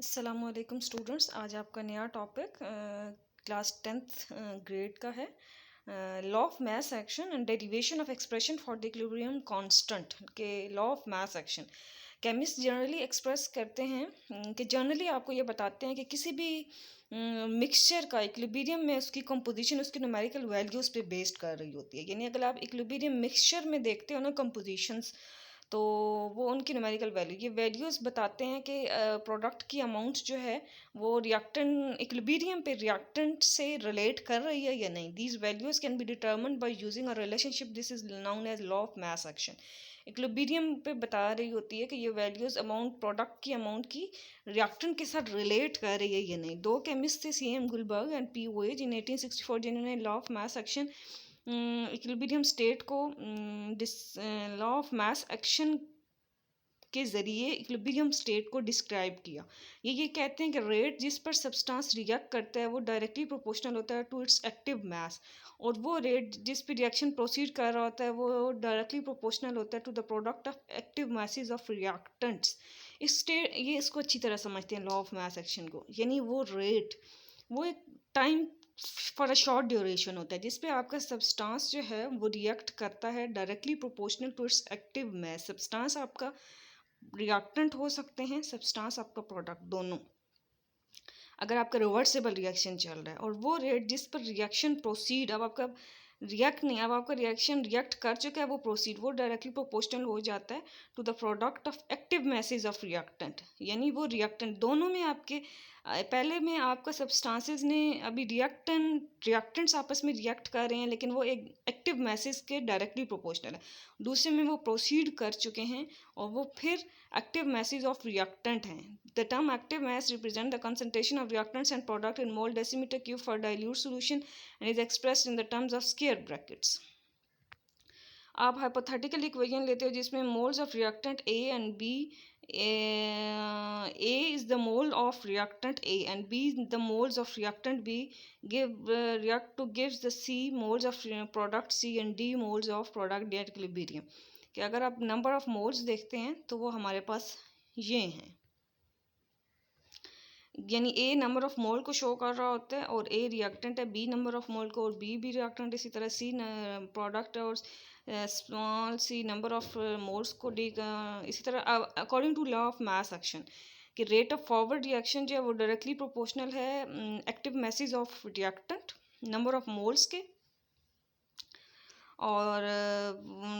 अस्सलामुअलैकुम स्टूडेंट्स, आज आपका नया टॉपिक क्लास 10th ग्रेड का है। Law of mass action and derivation of expression for the equilibrium constant के law of mass action. Chemist generally express करते हैं कि जनरली आपको ये बताते हैं कि किसी भी मिक्सचर का इक्विलिब्रियम में उसकी कंपोजिशन उसकी न्यूमेरिकल वैल्यूज़ पे बेस्ड कर रही होती है। यानी अगर आप इक्विलिब्रियम मिक्सचर में देखते हो ना कंपोजिशंस, तो वो उनकी न्यूमेरिकल वैल्यू ये वैल्यूज़ बताते हैं कि प्रोडक्ट की अमाउंट जो है वो रिएक्टेंट इक्विलिब्रियम पे रिएक्टेंट से रिलेट कर रही है या नहीं। These values can be determined by using a relationship, this is known as law of mass action. Equilibrium पे बता रही होती है कि ये वैल्यूज़ अमाउंट प्रोडक्ट की अमाउंट की रिएक्टेंट के साथ रिलेट कर रही है या नहीं। दो केमिस्ट थे, CM Guldberg and P. Voigt, in 1864 जिन्होंने law of mass action equilibrium state को लॉ ऑफ मास एक्शन के ज़रिए इक्विलिब्रियम स्टेट को डिस्क्राइब किया। ये कहते हैं कि रेट जिस पर सब्सटेंस रिएक्ट करता है वो डायरेक्टली प्रोपोर्शनल होता है टू इट्स एक्टिव मास, और वो रेट जिस पर रिएक्शन प्रोसीड कर रहा होता है वो डायरेक्टली प्रोपोर्शनल होता है to the product of active masses of reactants. इस स्टेट ये इसको अच्छी तरह समझते हैं लॉ ऑफ मास एक्शन को। यानी वो रेट वो एक time for a short duration होता है जिस पे आपका सब्सटेंस जो है वो रिएक्ट करता है directly proportional to its active mass. Substance आपका रिएक्टेंट हो सकते हैं, सब्सटेंस आपका प्रोडक्ट, दोनों। अगर आपका रिवर्सिबल रिएक्शन चल रहा है और वो रेट जिस पर रिएक्शन प्रोसीड, अब आपका रिएक्ट नहीं, अब आपका रिएक्शन रिएक्ट कर चुका है, वो प्रोसीड, वो डायरेक्टली प्रोपोर्शनल हो जाता है to the product of active masses of reactant. यानी वो रिएक्टेंट दोनों में आपके पहले में आपका सब्सटेंसेस ने अभी रिएक्टेंट्स आपस में रिएक्ट कर रहे हैं लेकिन वो एक एक्टिव मैसेज के डायरेक्टली प्रोपोर्शनल है। दूसरे में वो प्रोसीड कर चुके हैं और वो फिर active masses of reactant हैं। The term active mass represent the concentration of reactants and product in mole decimeter cube for dilute solution and is expressed in the terms of square brackets. आप hypothetical equation लेते हो जिसमें moles of reactant A and B, A is the mole of reactant A and B is the moles of reactant B, react to gives the C moles of product C and D moles of product D at equilibrium। कि अगर आप number of moles देखते हैं तो वो हमारे पास ये हैं। यानी ए नंबर ऑफ मोल को शो कर रहा होता है और ए रिएक्टेंट है, बी नंबर ऑफ मोल को और बी भी रिएक्टेंट, इसी तरह सी प्रोडक्ट और small C number of moles को डी, इसी तरह according to law of mass action कि रेट ऑफ फॉरवर्ड रिएक्शन जो है वो डायरेक्टली प्रोपोर्शनल है active masses of reactant number of moles के, और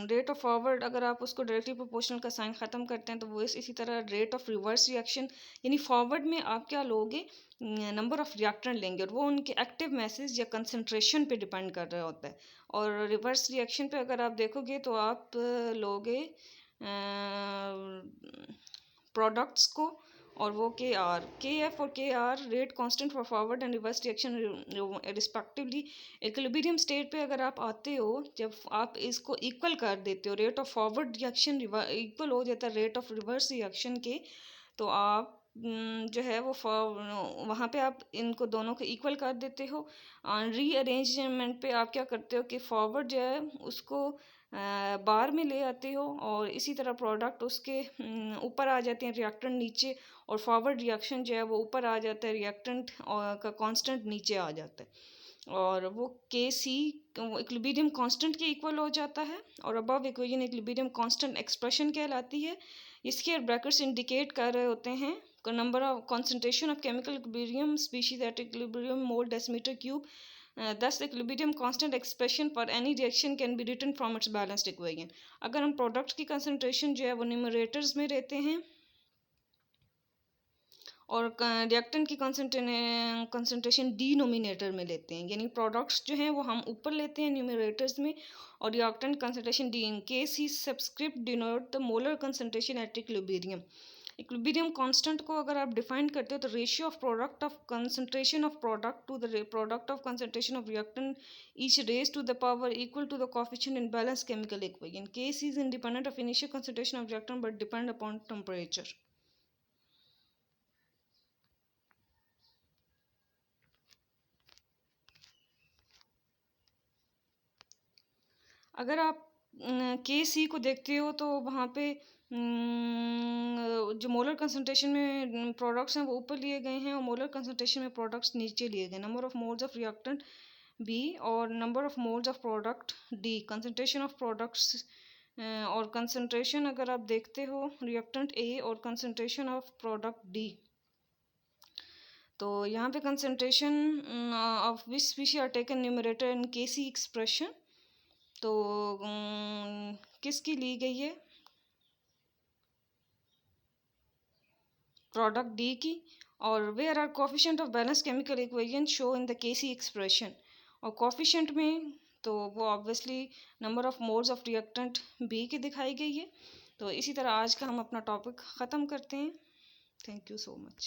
रेट ऑफ फॉरवर्ड अगर आप उसको डायरेक्टली प्रोपोर्शनल का साइन ख़त्म करते हैं तो वो इसी तरह रेट ऑफ रिवर्स रिएक्शन, यानी फॉरवर्ड में आप क्या लोगे, नंबर ऑफ रिएक्टेंट लेंगे और वो उनके एक्टिव मैसेज या कंसंट्रेशन पे डिपेंड कर रहा होता है। और रिवर्स रिएक्शन पे अगर आप देखोगे तो आप लोगे प्रोडक्ट्स को, और वो KF और KR rate constant for forward and reverse reaction respectively. Equilibrium state पे अगर आप आते हो, जब आप इसको इक्वल कर देते हो, rate of forward reaction equal हो जाता है रेट ऑफ रिवर्स रिएक्शन के, तो आप जो है वो वहाँ पे आप इनको दोनों को इक्वल कर देते हो। रीअरेंजमेंट पे आप क्या करते हो कि फॉरवर्ड जो है उसको बार में ले आते हो और इसी तरह प्रोडक्ट उसके ऊपर आ जाते हैं, रिएक्टेंट नीचे, और फॉरवर्ड रिएक्शन जो है वो ऊपर आ जाता है, रिएक्टेंट का कांस्टेंट नीचे आ जाता है, और वो KC इक्विलिब्रियम कांस्टेंट के इक्वल हो जाता है। और above equation equilibrium constant expression कहलाती है। इसके ब्रैकेट्स इंडिकेट कर रहे होते हैं number of concentration of chemical equilibrium species at equilibrium mole decimeter cube. Thus equilibrium constant expression for any reaction can be written from its balanced equation। अगर हम product की कंसनट्रेशन जो है वो न्यूमरेटर्स में रहते हैं और रिएक्टेंट की कंसनट्रेशन डिनोमिनेटर में लेते हैं, यानी प्रोडक्ट्स जो हैं वो हम ऊपर लेते हैं न्यूमरेटर्स में और reactant concentration D in case ही subscript denote the molar concentration at equilibrium. Equilibrium constant को अगर आप डिफाइन करते हो तो ratio of product of concentration of product to the product of concentration of reactant each raise to the power equal to the coefficient in balance chemical equation. Kc is independent of initial concentration of reactant but depend upon temperature. अगर आप के सी को देखते हो तो वहाँ पे जो मोलर कंसंट्रेशन में प्रोडक्ट्स हैं वो ऊपर लिए गए हैं और मोलर कंसंट्रेशन में प्रोडक्ट्स नीचे लिए गए। Number of moles of reactant B और number of moles of product D. Concentration of products और कंसंट्रेशन अगर आप देखते हो रिएक्टेंट ए और कंसंट्रेशन ऑफ प्रोडक्ट डी, तो यहाँ पे concentration of which species are taken numerator in K C expression, तो किसकी ली गई है, प्रोडक्ट डी की। और where are coefficient of balance chemical equation show in the K C expression, और कोफिशिएंट में तो वो obviously number of moles of reactant B की दिखाई गई है। तो इसी तरह आज का हम अपना टॉपिक ख़त्म करते हैं। Thank you so much.